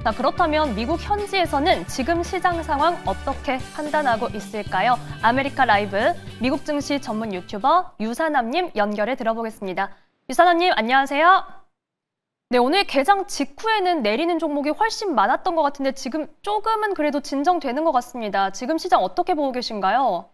자, 그렇다면 미국 현지에서는 지금 시장 상황 어떻게 판단하고 있을까요? 아메리카 라이브 미국 증시 전문 유튜버 유사남님 연결해 들어보겠습니다. 유사남님, 안녕하세요. 네, 오늘 개장 직후에는 내리는 종목이 훨씬 많았던 것 같은데 지금 조금은 그래도 진정되는 것 같습니다. 지금 시장 어떻게 보고 계신가요?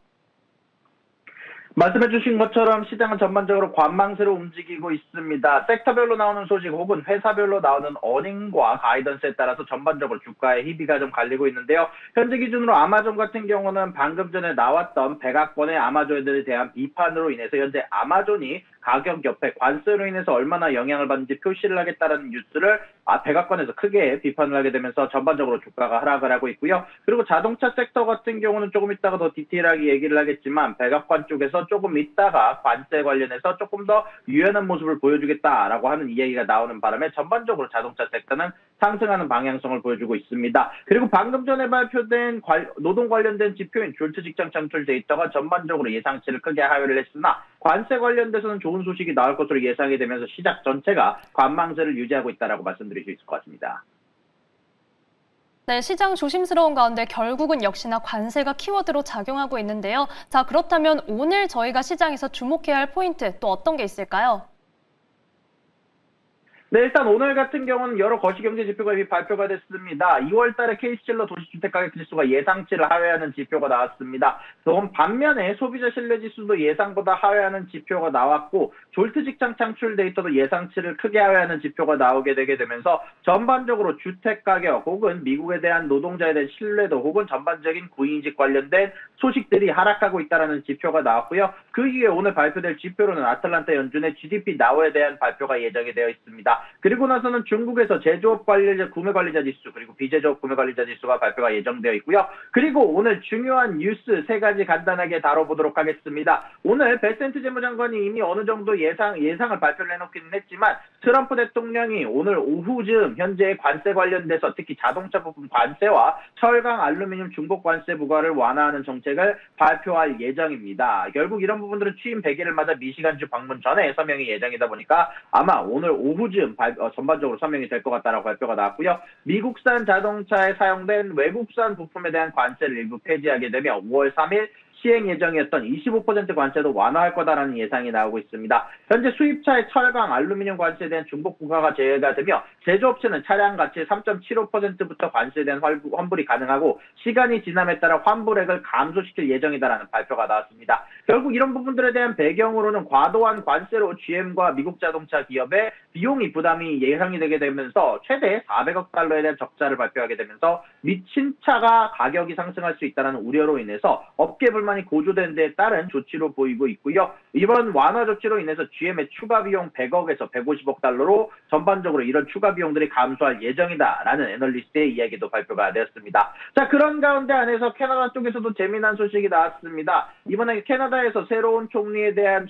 말씀해 주신 것처럼 시장은 전반적으로 관망세로 움직이고 있습니다. 섹터별로 나오는 소식 혹은 회사별로 나오는 어닝과 가이던스에 따라서 전반적으로 주가의 희비가 좀 갈리고 있는데요. 현재 기준으로 아마존 같은 경우는 방금 전에 나왔던 백악관의 아마존에 대한 비판으로 인해서 현재 아마존이 가격 옆에 관세로 인해서 얼마나 영향을 받는지 표시를 하겠다는 뉴스를 백악관에서 크게 비판을 하게 되면서 전반적으로 주가가 하락을 하고 있고요. 그리고 자동차 섹터 같은 경우는 조금 이따가 더 디테일하게 얘기를 하겠지만 백악관 쪽에서 조금 이따가 관세 관련해서 조금 더 유연한 모습을 보여주겠다라고 하는 이야기가 나오는 바람에 전반적으로 자동차 섹터는 상승하는 방향성을 보여주고 있습니다. 그리고 방금 전에 발표된 노동 관련된 지표인 졸트 직장 창출 데이터가 전반적으로 예상치를 크게 하회를 했으나 관세 관련돼서는 좋은 소식이 나올 것으로 예상이 되면서 시장 전체가 관망세를 유지하고 있다라고 말씀드릴 수 있을 것 같습니다. 네, 시장 조심스러운 가운데 결국은 역시나 관세가 키워드로 작용하고 있는데요. 자, 그렇다면 오늘 저희가 시장에서 주목해야 할 포인트 또 어떤 게 있을까요? 네, 일단 오늘 같은 경우는 여러 거시경제 지표가 이미 발표가 됐습니다. 2월 달에 케이스틸러 도시주택가격지수가 예상치를 하회하는 지표가 나왔습니다. 그럼 반면에 소비자 신뢰지수도 예상보다 하회하는 지표가 나왔고 졸트 직장 창출 데이터도 예상치를 크게 하회하는 지표가 나오게 되게 되면서 전반적으로 주택가격 혹은 미국에 대한 노동자에 대한 신뢰도 혹은 전반적인 구인직 관련된 소식들이 하락하고 있다는 지표가 나왔고요. 그 이후에 오늘 발표될 지표로는 아틀란타 연준의 GDP 나우에 대한 발표가 예정이 되어 있습니다. 그리고 나서는 중국에서 제조업 관리자 구매 관리자 지수 그리고 비제조업 구매 관리자 지수가 발표가 예정되어 있고요. 그리고 오늘 중요한 뉴스 세 가지 간단하게 다뤄보도록 하겠습니다. 오늘 베센트 재무장관이 이미 어느 정도 예상을 발표를 해놓기는 했지만 트럼프 대통령이 오늘 오후쯤 현재 관세 관련돼서 특히 자동차 부품 관세와 철강, 알루미늄 중복 관세 부과를 완화하는 정책을 발표할 예정입니다. 결국 이런 부분들은 취임 100일을 맞아 미시간주 방문 전에 서명이 예정이다 보니까 아마 오늘 오후쯤 전반적으로 서명이 될 것 같다라고 발표가 나왔고요. 미국산 자동차에 사용된 외국산 부품에 대한 관세를 일부 폐지하게 되며 5월 3일 시행 예정이었던 25% 관세도 완화할 거다라는 예상이 나오고 있습니다. 현재 수입차의 철강, 알루미늄 관세에 대한 중복 부과가 제외가 되며 제조업체는 차량 가치 3.75%부터 관세에 대한 환불이 가능하고 시간이 지남에 따라 환불액을 감소시킬 예정이다라는 발표가 나왔습니다. 결국 이런 부분들에 대한 배경으로는 과도한 관세로 GM과 미국 자동차 기업의 비용이 부담이 예상이 되게 되면서 최대 400억 달러에 대한 적자를 발표하게 되면서 미친 차가 가격이 상승할 수 있다는 우려로 인해서 업계 불만이 고조된 데에 따른 조치로 보이고 있고요. 이번 완화 조치로 인해서 GM의 추가 비용 100억에서 150억 달러로 전반적으로 이런 추가 비용들이 감소할 예정이다라는 애널리스트의 이야기도 발표가 되었습니다. 자, 그런 가운데 안에서 캐나다 쪽에서도 재미난 소식이 나왔습니다. 이번에 캐나다에서 새로운 총리에 대한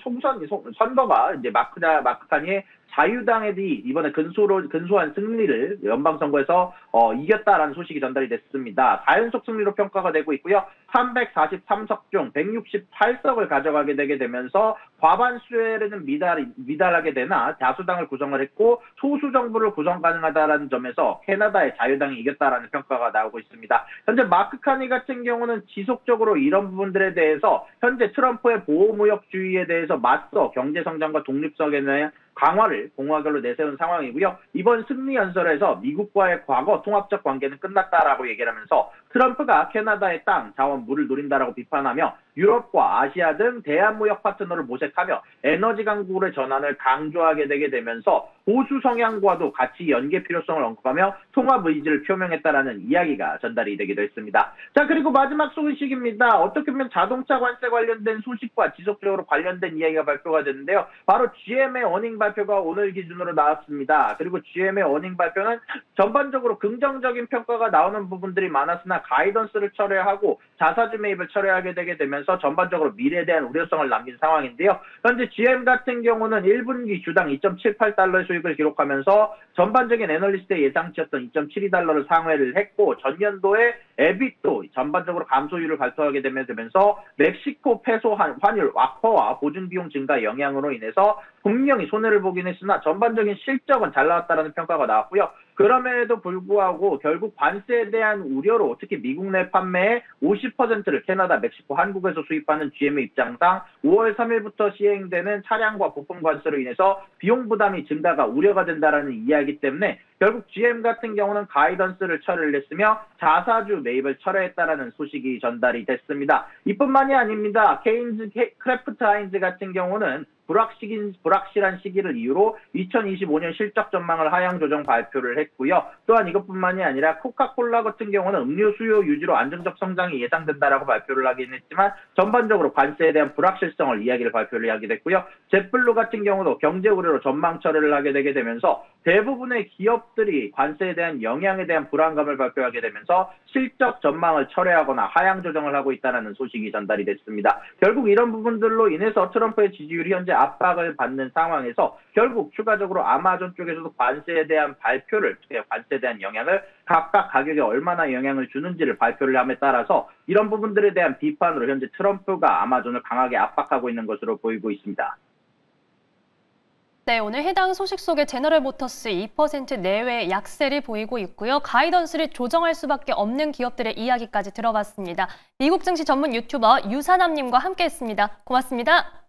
선거가 이제 마크 카니의 자유당이 이번에 근소한 승리를 연방선거에서 이겼다라는 소식이 전달이 됐습니다. 4연속 승리로 평가가 되고 있고요. 343석 중 168석을 가져가게 되게 되면서 과반 수에는 미달하게 되나 다수당을 구성을 했고 소수 정부를 구성 가능하다라는 점에서 캐나다의 자유당이 이겼다라는 평가가 나오고 있습니다. 현재 마크 카니 같은 경우는 지속적으로 이런 부분들에 대해서 현재 트럼프의 보호무역주의에 대해서 맞서 경제성장과 독립성에 대한 강화를 공화결로 내세운 상황이고요. 이번 승리 연설에서 미국과의 과거 통합적 관계는 끝났다라고 얘기를 하면서 트럼프가 캐나다의 땅, 자원, 물을 노린다라고 비판하며 유럽과 아시아 등 대한무역 파트너를 모색하며 에너지 강국의 전환을 강조하게 되게 되면서 보수 성향과도 같이 연계 필요성을 언급하며 통합 의지를 표명했다라는 이야기가 전달이 되기도 했습니다. 자, 그리고 마지막 소식입니다. 어떻게 보면 자동차 관세 관련된 소식과 지속적으로 관련된 이야기가 발표가 됐는데요. 바로 GM의 어닝 발표가 오늘 기준으로 나왔습니다. 그리고 GM의 어닝 발표는 전반적으로 긍정적인 평가가 나오는 부분들이 많았으나 가이던스를 철회하고 자사주 매입을 철회하게 되게 되면서 전반적으로 미래에 대한 우려성을 남긴 상황인데요. 현재 GM 같은 경우는 1분기 주당 2.78달러의 수익을 기록하면서 전반적인 애널리스트의 예상치였던 2.72달러를 상회를 했고 전년도에 에빗도 전반적으로 감소율을 발표하게 되면서 멕시코 페소 환율 악화와 보증 비용 증가 영향으로 인해서 분명히 손해를 보긴 했으나 전반적인 실적은 잘 나왔다는 평가가 나왔고요. 그럼에도 불구하고 결국 관세에 대한 우려로 특히 미국 내 판매의 50%를 캐나다, 멕시코, 한국에서 수입하는 GM의 입장상 5월 3일부터 시행되는 차량과 부품 관세로 인해서 비용 부담이 증가가 우려가 된다는 이야기 때문에 결국 GM 같은 경우는 가이던스를 철회를 했으며 자사주 매입을 철회했다라는 소식이 전달이 됐습니다. 이뿐만이 아닙니다. 크래프트 하인즈 같은 경우는 불확실한 시기를 이유로 2025년 실적 전망을 하향 조정 발표를 했고요. 또한 이것뿐만이 아니라 코카콜라 같은 경우는 음료 수요 유지로 안정적 성장이 예상된다라고 발표를 하긴 했지만 전반적으로 관세에 대한 불확실성을 발표를 하게 됐고요. 젯블루 같은 경우도 경제 우려로 전망 철회를 하게 되게 되면서 대부분의 기업들이 관세에 대한 영향에 대한 불안감을 발표하게 되면서 실적 전망을 철회하거나 하향 조정을 하고 있다는 소식이 전달이 됐습니다. 결국 이런 부분들로 인해서 트럼프의 지지율이 현재 압박을 받는 상황에서 결국 추가적으로 아마존 쪽에서도 관세에 대한 관세에 대한 영향을 각각 가격에 얼마나 영향을 주는지를 발표를 함에 따라서 이런 부분들에 대한 비판으로 현재 트럼프가 아마존을 강하게 압박하고 있는 것으로 보이고 있습니다. 네, 오늘 해당 소식 속에 제너럴 모터스 2% 내외 약세를 보이고 있고요. 가이던스를 조정할 수밖에 없는 기업들의 이야기까지 들어봤습니다. 미국 증시 전문 유튜버 유산암님과 함께했습니다. 고맙습니다.